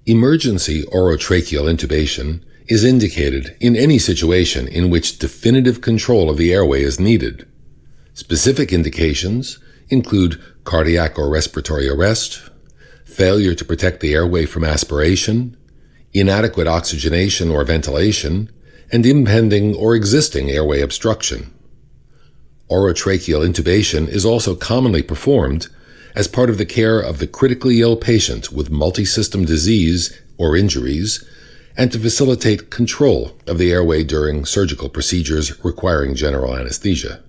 Emergency orotracheal intubation is indicated in any situation in which definitive control of the airway is needed. Specific indications include cardiac or respiratory arrest, failure to protect the airway from aspiration, inadequate oxygenation or ventilation, and impending or existing airway obstruction. Orotracheal intubation is also commonly performed as part of the care of the critically ill patient with multisystem disease or injuries, and to facilitate control of the airway during surgical procedures requiring general anesthesia.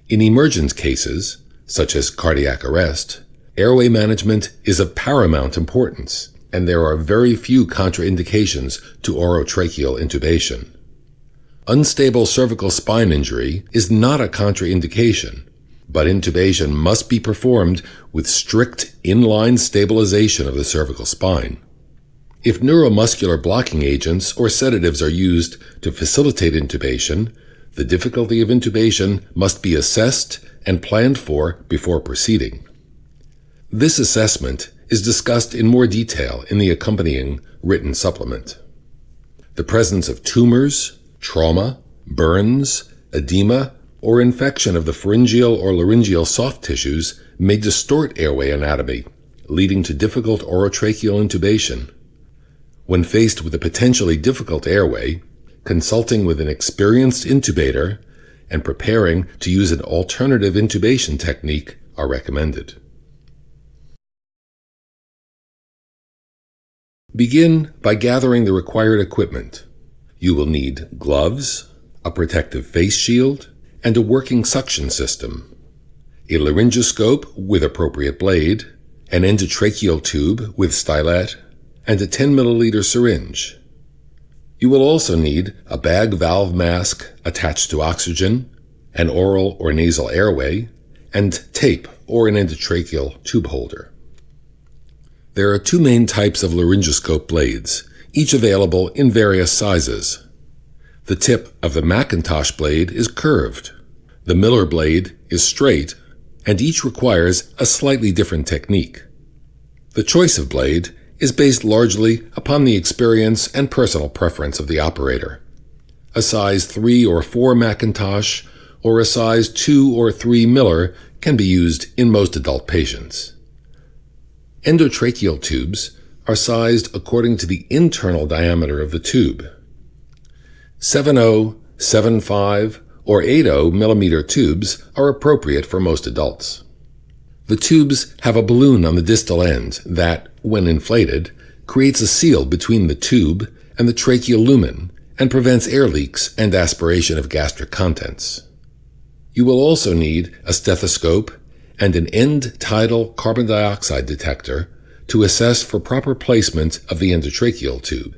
In emergent cases, such as cardiac arrest, airway management is of paramount importance, and there are very few contraindications to orotracheal intubation. Unstable cervical spine injury is not a contraindication, but intubation must be performed with strict inline stabilization of the cervical spine. If neuromuscular blocking agents or sedatives are used to facilitate intubation, the difficulty of intubation must be assessed and planned for before proceeding. This assessment is discussed in more detail in the accompanying written supplement. The presence of tumors, trauma, burns, edema, or infection of the pharyngeal or laryngeal soft tissues may distort airway anatomy, leading to difficult orotracheal intubation. When faced with a potentially difficult airway, consulting with an experienced intubator and preparing to use an alternative intubation technique are recommended. Begin by gathering the required equipment. You will need gloves, a protective face shield, and a working suction system, a laryngoscope with appropriate blade, an endotracheal tube with stylet, and a 10 milliliter syringe. You will also need a bag valve mask attached to oxygen, an oral or nasal airway, and tape or an endotracheal tube holder. There are two main types of laryngoscope blades, each available in various sizes. The tip of the Macintosh blade is curved. The Miller blade is straight, and each requires a slightly different technique. The choice of blade is based largely upon the experience and personal preference of the operator. A size 3 or 4 Macintosh or a size 2 or 3 Miller can be used in most adult patients. Endotracheal tubes are sized according to the internal diameter of the tube. 7.0, 7.5, or 8.0 millimeter tubes are appropriate for most adults. The tubes have a balloon on the distal end that, when inflated, creates a seal between the tube and the tracheal lumen and prevents air leaks and aspiration of gastric contents. You will also need a stethoscope and an end-tidal carbon dioxide detector to assess for proper placement of the endotracheal tube.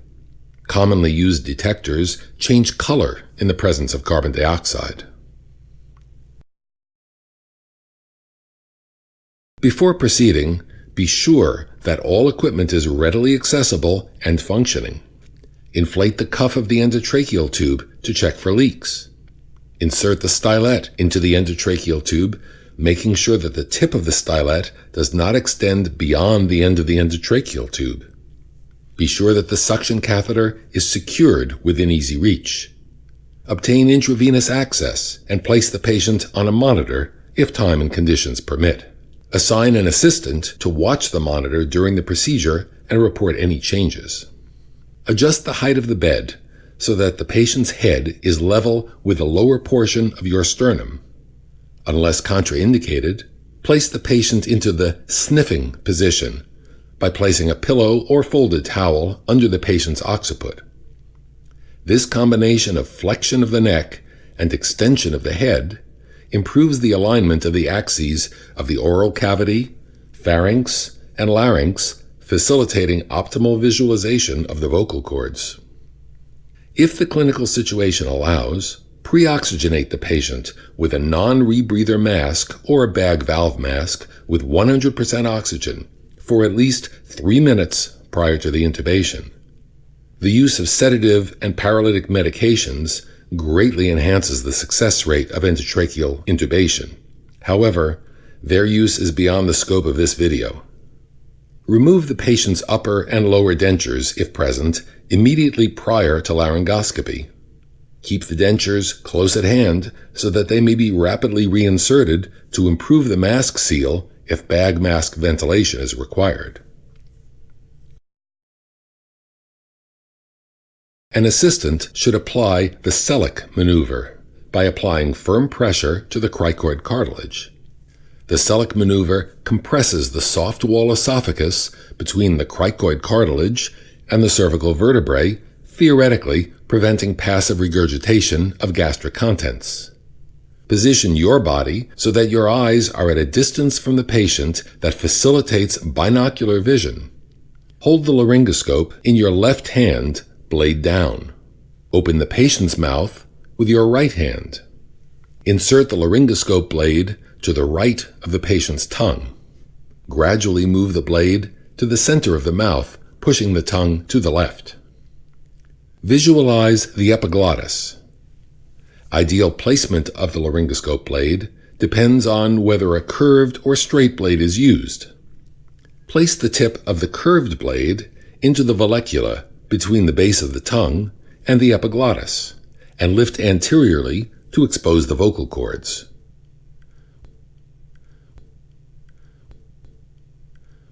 Commonly used detectors change color in the presence of carbon dioxide. Before proceeding, be sure that all equipment is readily accessible and functioning. Inflate the cuff of the endotracheal tube to check for leaks. Insert the stylet into the endotracheal tube, making sure that the tip of the stylet does not extend beyond the end of the endotracheal tube. Be sure that the suction catheter is secured within easy reach. Obtain intravenous access and place the patient on a monitor if time and conditions permit. Assign an assistant to watch the monitor during the procedure and report any changes. Adjust the height of the bed so that the patient's head is level with the lower portion of your sternum. Unless contraindicated, place the patient into the sniffing position by placing a pillow or folded towel under the patient's occiput. This combination of flexion of the neck and extension of the head improves the alignment of the axes of the oral cavity, pharynx, and larynx, facilitating optimal visualization of the vocal cords. If the clinical situation allows, pre-oxygenate the patient with a non-rebreather mask or a bag valve mask with 100% oxygen for at least 3 minutes prior to the intubation. The use of sedative and paralytic medications greatly enhances the success rate of endotracheal intubation. However, Their use is beyond the scope of this video. Remove the patient's upper and lower dentures, if present, immediately prior to laryngoscopy. Keep the dentures close at hand so that they may be rapidly reinserted to improve the mask seal if bag mask ventilation is required. An assistant should apply the Selleck maneuver by applying firm pressure to the cricoid cartilage. The Selleck maneuver compresses the soft wall esophagus between the cricoid cartilage and the cervical vertebrae, theoretically preventing passive regurgitation of gastric contents. Position your body so that your eyes are at a distance from the patient that facilitates binocular vision. Hold the laryngoscope in your left hand, blade down. Open the patient's mouth with your right hand. Insert the laryngoscope blade to the right of the patient's tongue. Gradually move the blade to the center of the mouth, pushing the tongue to the left. Visualize the epiglottis. Ideal placement of the laryngoscope blade depends on whether a curved or straight blade is used. Place the tip of the curved blade into the vallecula between the base of the tongue and the epiglottis, and lift anteriorly to expose the vocal cords.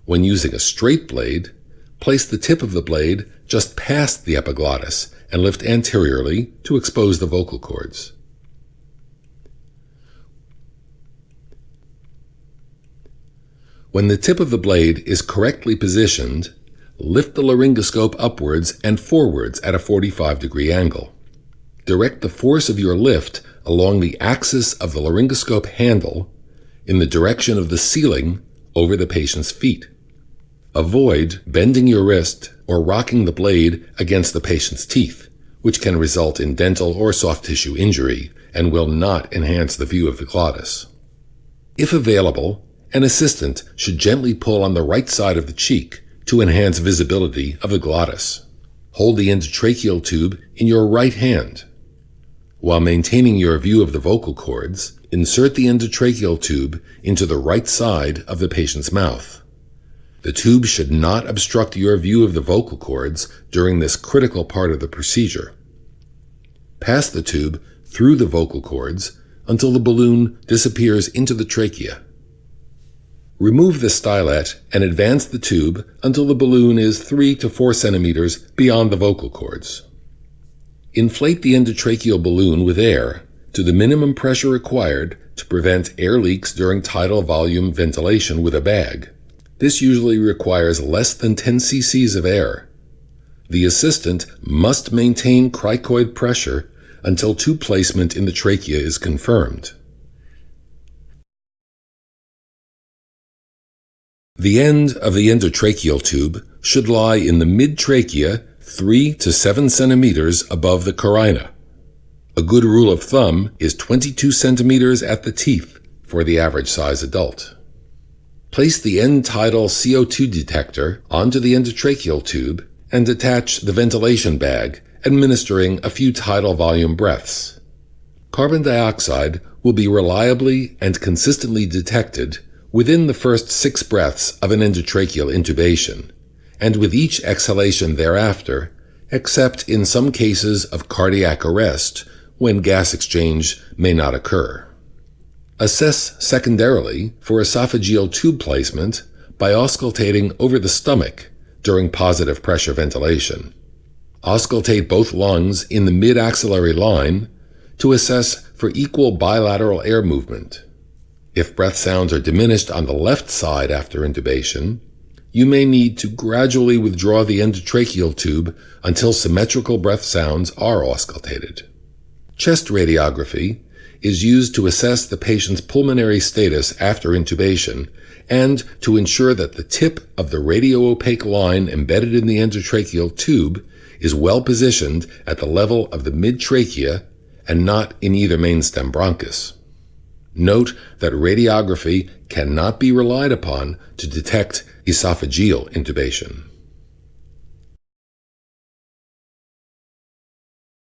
When using a straight blade, place the tip of the blade just past the epiglottis and lift anteriorly to expose the vocal cords. When the tip of the blade is correctly positioned, lift the laryngoscope upwards and forwards at a 45-degree angle. Direct the force of your lift along the axis of the laryngoscope handle in the direction of the ceiling over the patient's feet. Avoid bending your wrist or rocking the blade against the patient's teeth, which can result in dental or soft tissue injury and will not enhance the view of the glottis. If available, an assistant should gently pull on the right side of the cheek to enhance visibility of the glottis. Hold the endotracheal tube in your right hand. While maintaining your view of the vocal cords, insert the endotracheal tube into the right side of the patient's mouth. The tube should not obstruct your view of the vocal cords during this critical part of the procedure. Pass the tube through the vocal cords until the balloon disappears into the trachea. Remove the stylet and advance the tube until the balloon is 3 to 4 centimeters beyond the vocal cords. Inflate the endotracheal balloon with air to the minimum pressure required to prevent air leaks during tidal volume ventilation with a bag. This usually requires less than 10 cc's of air. The assistant must maintain cricoid pressure until tube placement in the trachea is confirmed. The end of the endotracheal tube should lie in the mid-trachea 3 to 7 centimeters above the carina. A good rule of thumb is 22 centimeters at the teeth for the average size adult. Place the end-tidal CO2 detector onto the endotracheal tube and attach the ventilation bag, administering a few tidal volume breaths. Carbon dioxide will be reliably and consistently detected within the first 6 breaths of an endotracheal intubation, and with each exhalation thereafter, except in some cases of cardiac arrest when gas exchange may not occur. Assess secondarily for esophageal tube placement by auscultating over the stomach during positive pressure ventilation. Auscultate both lungs in the mid-axillary line to assess for equal bilateral air movement. If breath sounds are diminished on the left side after intubation, you may need to gradually withdraw the endotracheal tube until symmetrical breath sounds are auscultated. Chest radiography is used to assess the patient's pulmonary status after intubation and to ensure that the tip of the radio-opaque line embedded in the endotracheal tube is well positioned at the level of the mid-trachea and not in either mainstem bronchus. Note that radiography cannot be relied upon to detect esophageal intubation.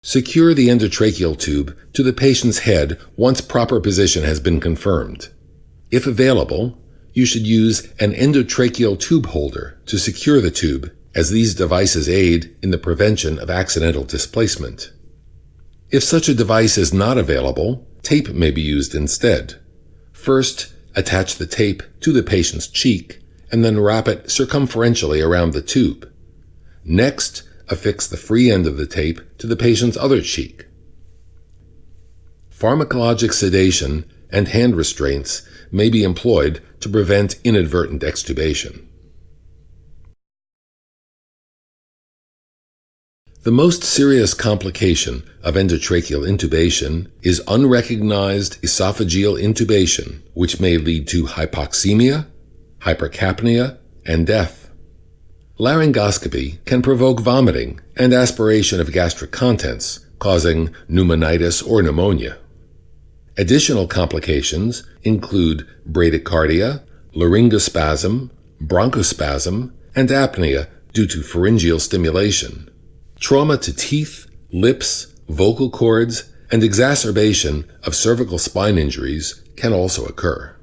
Secure the endotracheal tube to the patient's head once proper position has been confirmed. If available, you should use an endotracheal tube holder to secure the tube, as these devices aid in the prevention of accidental displacement. If such a device is not available, tape may be used instead. First, attach the tape to the patient's cheek, and then wrap it circumferentially around the tube. Next, affix the free end of the tape to the patient's other cheek. Pharmacologic sedation and hand restraints may be employed to prevent inadvertent extubation. The most serious complication of endotracheal intubation is unrecognized esophageal intubation, which may lead to hypoxemia, hypercapnia, and death. Laryngoscopy can provoke vomiting and aspiration of gastric contents, causing pneumonitis or pneumonia. Additional complications include bradycardia, laryngospasm, bronchospasm, and apnea due to pharyngeal stimulation. Trauma to teeth, lips, vocal cords, and exacerbation of cervical spine injuries can also occur.